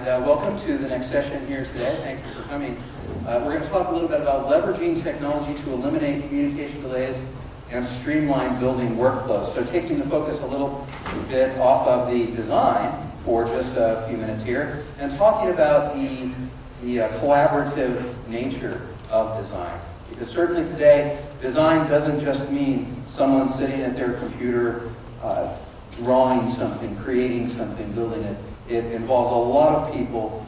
and welcome to the next session here today. Thank you for coming. We're going to talk a little bit about leveraging technology to eliminate communication delays and streamline building workflows. So taking the focus a little bit off of the design for just a few minutes here, and talking about the collaborative nature of design. Because certainly today, design doesn't just mean someone sitting at their computer drawing something, creating something, building it. It involves a lot of people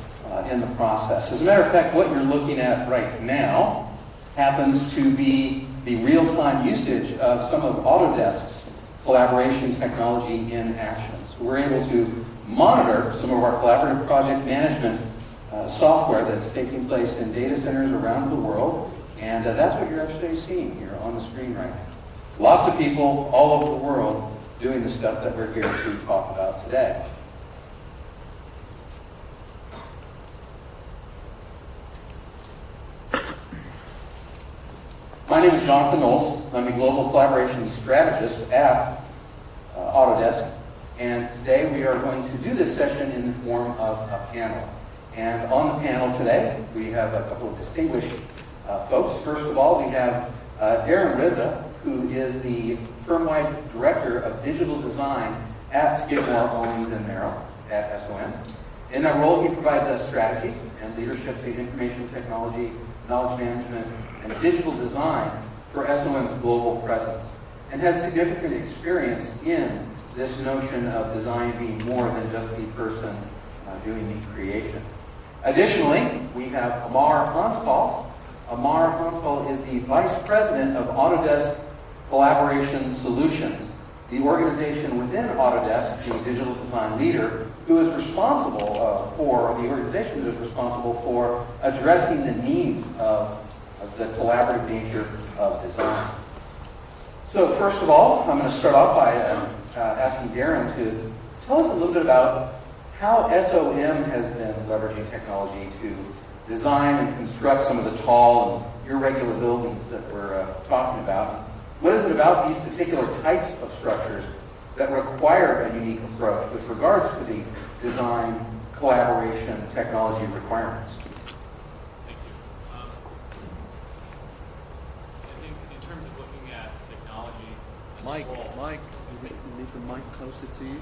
in the process. As a matter of fact, what you're looking at right now happens to be the real-time usage of some of Autodesk's collaboration technology in action. So we're able to monitor some of our collaborative project management software that's taking place in data centers around the world, and that's what you're actually seeing here on the screen right now. Lots of people all over the world doing the stuff that we're here to talk about today. My name is Jonathan Knowles. I'm a global collaboration strategist at Autodesk, and today we are going to do this session in the form of a panel. And on the panel today, we have a couple of distinguished folks. First of all, we have Rizza, who is the firm-wide director of digital design at Skidmore, Owings & Merrill at SOM. In that role, he provides us strategy and leadership to information technology, knowledge management, and digital design for SOM's global presence, and has significant experience in this notion of design being more than just the person doing the creation. Additionally, we have Amar Hanspal. Amar Hanspal is the Vice President of Autodesk Collaboration Solutions, the organization within Autodesk, the digital design leader, who is responsible for addressing the needs of the collaborative nature of design. So first of all, I'm going to start off by asking Darren to tell us a little bit about how SOM has been leveraging technology to design and construct some of the tall and irregular buildings that we're talking about. What is it about these particular types of structures that require a unique approach with regards to the design, collaboration, technology requirements? Thank you. I think in terms of looking at technology as Mike, a whole, you need the mic closer to you. I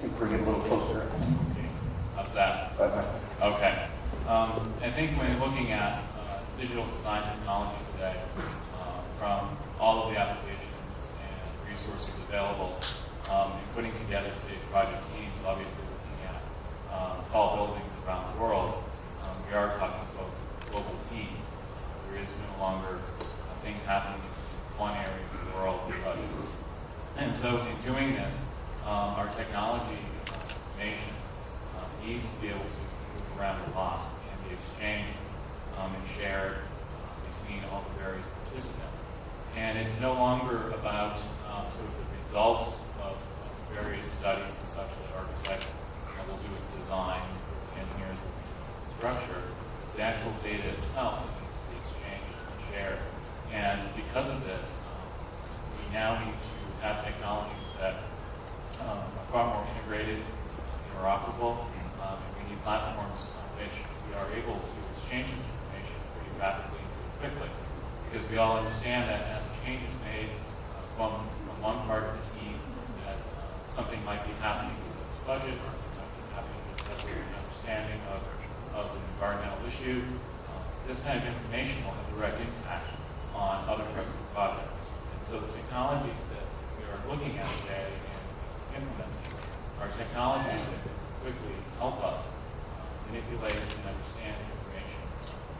think bring it a little closer. okay, how's that? Okay. I think when looking at digital design technology today, from all of the applications and resources available, in putting together today's project teams, obviously looking at tall buildings around the world, we are talking about global teams. There is no longer things happening in one area of the world and such. And so in doing this, our technology information needs to be able to move around a lot and be exchanged and shared between all the various participants. And it's no longer about sort of the results of various studies and such that architects will do with designs, or the engineers will do with structure. It's the actual data itself that needs to be exchanged and shared. And because of this, we now need to have technologies that are far more integrated, interoperable, and we need platforms on which we are able to exchange this information pretty rapidly and pretty quickly. Because we all understand that as a change is made from one part of the team, as something might be happening because of budget, something might be happening because of an understanding of an environmental issue, this kind of information will have direct impact on other parts of the project. And so the technologies that we are looking at today and implementing are technologies that can quickly help us manipulate and understand the information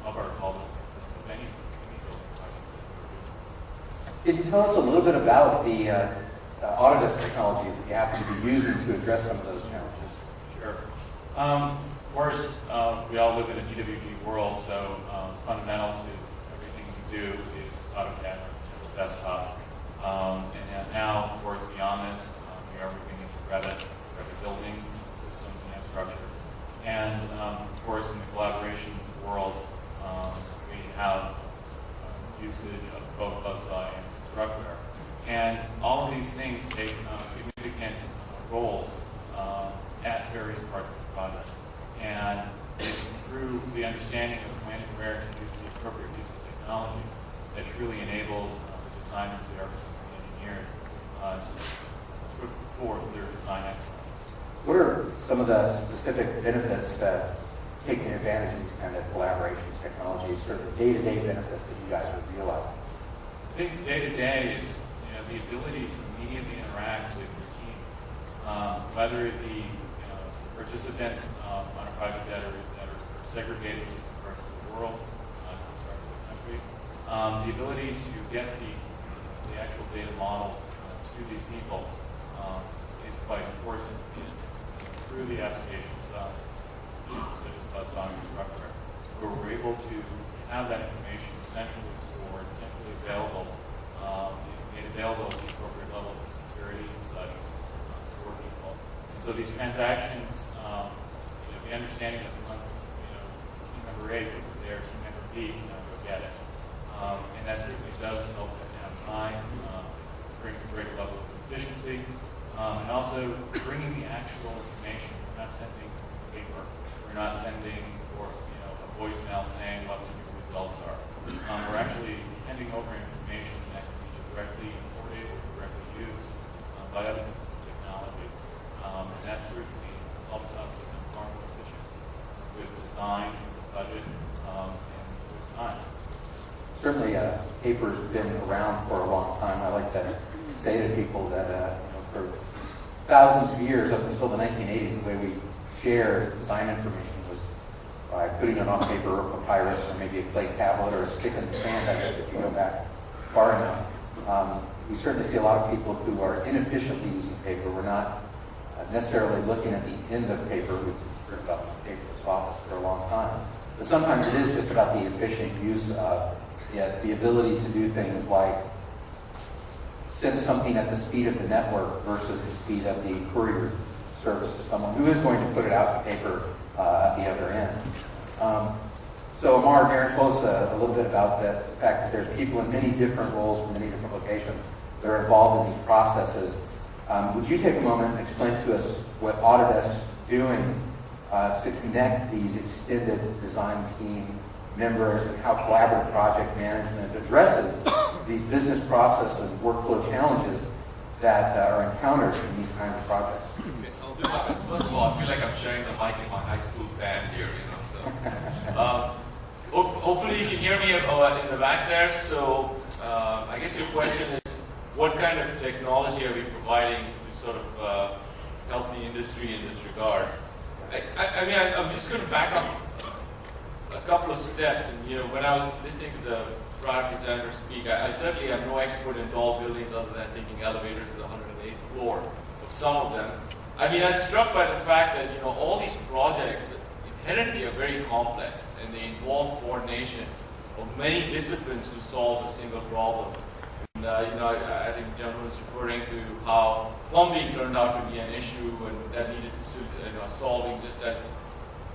of our tall buildings and of any building project that we're doing. Can you tell us a little bit about the Autodesk technologies that you happen to be using to address some of those challenges? Sure. Of course, we all live in a DWG world, so fundamental to everything we do is AutoCAD or desktop. And now, of course, beyond this, we are moving into Revit building systems and structure. And of course, in the collaboration world, we have usage of both BuzzSci and Constructware. And all of these things take significant roles at various parts of the project. And understanding of when and where to use the appropriate use of technology that truly enables the designers, the architects, and the engineers to put forth their design excellence. What are some of the specific benefits that taking advantage of these kind of collaboration technologies, sort of day-to-day benefits that you guys are realizing? I think day-to-day is the ability to immediately interact with your team, whether it be participants on a project that are segregated in different parts of the world, different parts of the country. The ability to get the actual data models to these people is quite important. Through the application side, such as Buzzsaw and Constructor, where we're able to have that information centrally stored, centrally available, made available at the appropriate levels of security and such for people. And so these transactions, the understanding that once team member A was there, team member B go get it. And that certainly does help cut down time, brings a greater level of efficiency, and also bringing the actual information. We're not sending paper. We're not sending a voicemail saying what the new results are. We're actually handing over information that can be directly imported or directly used by other pieces of technology. And that certainly helps us become far more efficient with design, with budget, and with time. Certainly, paper's been around for a long time. I like to say to people that for thousands of years, up until the 1980s, the way we shared design information was by putting it on paper or papyrus or maybe a clay tablet or a stick in the sand, I guess, if you go back far enough. We certainly see a lot of people who are inefficiently using paper. We're not necessarily looking at the end of paper. We've heard about the paperless office for a long time. But sometimes it is just about the efficient use of the ability to do things like send something at the speed of the network versus the speed of the courier service to someone who is going to put it out to paper at the other end. So Amar, Darren, tell us a little bit about the fact that there's people in many different roles from many different locations that are involved in these processes. Would you take a moment and explain to us what Autodesk's doing to connect these extended design team members and how collaborative project management addresses these business process and workflow challenges that are encountered in these kinds of projects? I'll do my best. First of all, I feel like I'm sharing the mic in my high school band here, so. Hopefully you can hear me in the back there. So I guess your question is, what kind of technology are we providing to sort of help the industry in this regard? I mean, I'm just going to back up a couple of steps. And when I was listening to the prior presenter speak, I certainly am no expert in tall buildings other than thinking elevators to the 108th floor of some of them. I mean, I was struck by the fact that all these projects inherently are very complex, and they involve coordination of many disciplines to solve a single problem. And I think the gentleman was referring to how plumbing turned out to be an issue, and that needed solving just as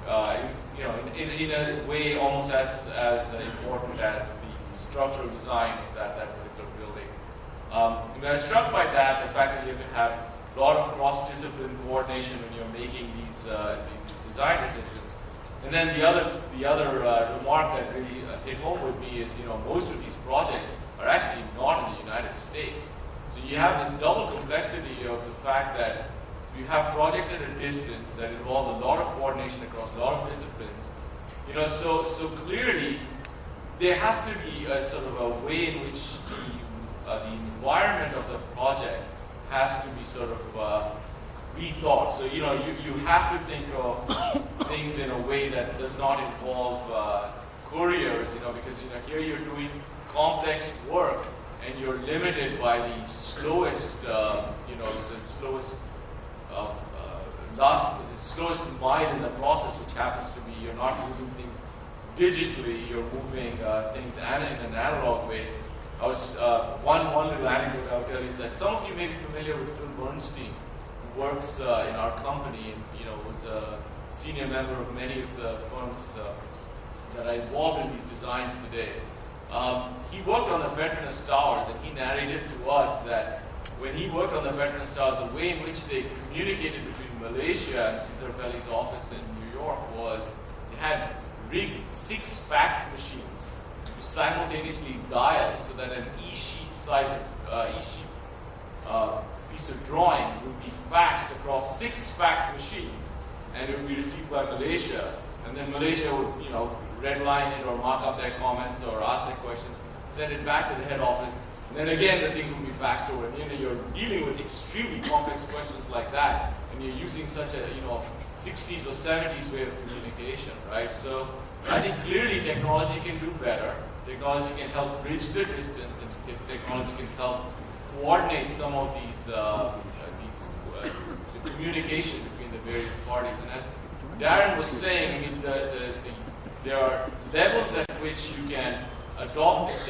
in a way almost as important as the structural design of that particular building. I was struck by that, the fact that you have to have a lot of cross-discipline coordination when you're making these design decisions. And then the other remark that really hit home with me is, most of these projects are actually not in the United States. So you have this double complexity of the fact that you have projects at a distance that involve a lot of coordination across a lot of disciplines. So clearly there has to be a sort of a way in which the environment of the project has to be sort of rethought. So you have to think of things in a way that does not involve couriers. Because here you're doing complex work and you're limited by the slowest, the slowest mile in the process, which happens to be you're not moving things digitally, you're moving things in an analog way. I was one little anecdote I'll tell you is that some of you may be familiar with Phil Bernstein, who works in our company and was a senior member of many of the firms that are involved in these designs today. He worked on the Petronas Towers, and he narrated to us that when he worked on the Petronas Towers, the way in which they communicated between Malaysia and Cesar Pelli's office in New York was they had rig 6 fax machines to simultaneously dial so that an e-sheet size, piece of drawing would be faxed across 6 fax machines, and it would be received by Malaysia, and then Malaysia would, redline it or mark up their comments or ask their questions, send it back to the head office, and then again the thing would be faxed over. And, you're dealing with extremely complex questions like that, and you're using such a 60s or 70s way of communication, right? So I think clearly technology can do better. Technology can help bridge the distance, and technology can help coordinate some of these the communication between the various parties. And as Darren was saying, I mean, there are levels at which you can adopt this